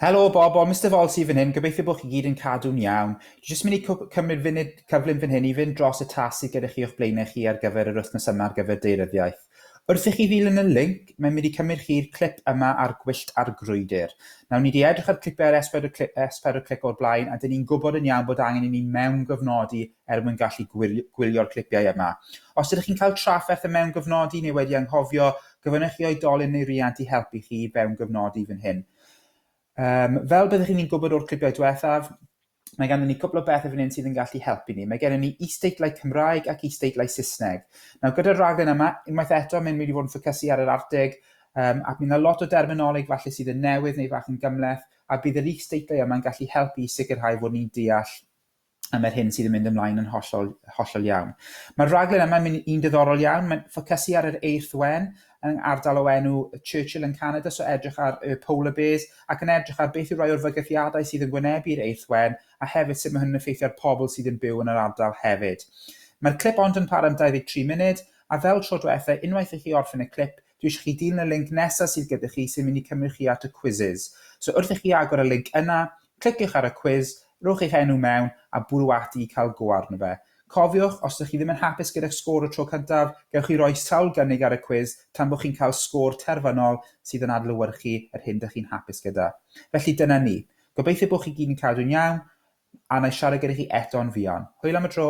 Helo Bob, Mr Voyle sy'n fan hyn, gobeithio bod chi gyd yn cadw'n iawn. Dwi jyst mynd i cymryd cyflym fan hyn i fynd dros y tasg gyda chi o'ch blaenau chi ar gyfer yr wythnos yma ar gyfer deiryddiaeth. Wrth i chi ddilyn y link, mae'n mynd i cymryd chi'r clip yma ar Gwyllt ar Grwydr. Nawr, ni wedi edrych ar clipau ar esbonio'r clip o'r blaen, a dyn ni'n gwybod yn iawn bod angen i ni mewn gyfnodi mwyn gallu gwylio'r clipiau yma. Os ydych chi'n cael trafferth y mewn gyfnodi neu wedi anghofio, gofynnwch chi oedolyn neu riant i helpu chi i mewn gyfnodi fan hyn. Fel byddwch chi'n gwybod o'r clipiau diwethaf, mae ganddyn ni cwpl o bethau fan hyn sydd yn gallu helpu ni. Mae gennym ni is-deitlau Cymraeg ac is-deitlau Saesneg. Nawr, gyda'r rhaglen yma, unwaith eto, mae'n mynd i fod yn ffocysu ar yr Arctig, ac mae'n lot o derminoleg falle sydd yn newydd neu fach yn gymleth, a bydd yr is-deitlau yma'n gallu helpu i sicrhau fod ni'n deall mae'r hyn sydd yn mynd ymlaen yn hollol iawn. Mae'r rhaglen yma'n mynd un diddorol iawn, mae'n ffocysu ar yr eirth wen, yn ardal o enw Churchill yn Canada, so edrych ar y polar bears, ac yn edrych ar beth yw rai o'r fygythiadau sydd yn gwynebu'r eirth wen, a hefyd sut mae hyn yn effeithio ar pobl sydd yn byw yn yr ardal hefyd. Mae'r clip ond yn para am 23 munud, a fel tro diwethaf, unwaith i chi orffen y clip, dwi eisiau chi dilyn y link nesaf sydd gyda chi sy'n mynd i cymryd chi at y quizzes. So wrth i chi agor y link yna, cliciwch ar y quiz, rhowch eich enw mewn a bwrw ati i cael go arno fe. Cofiwch, os ydych chi ddim yn hapus gyda'r sgôr o tro cyntaf, gewch chi roi sawl gynnig ar y quiz tan bod chi'n cael sgôr terfynol sydd yn adlewyrchu yr hyn ydych chi'n hapus gyda. Felly dyna ni. Gobeithio bod chi gyd yn cadw'n iawn, a na i siarad gyda chi eto'n fuan. Hwyl am y tro.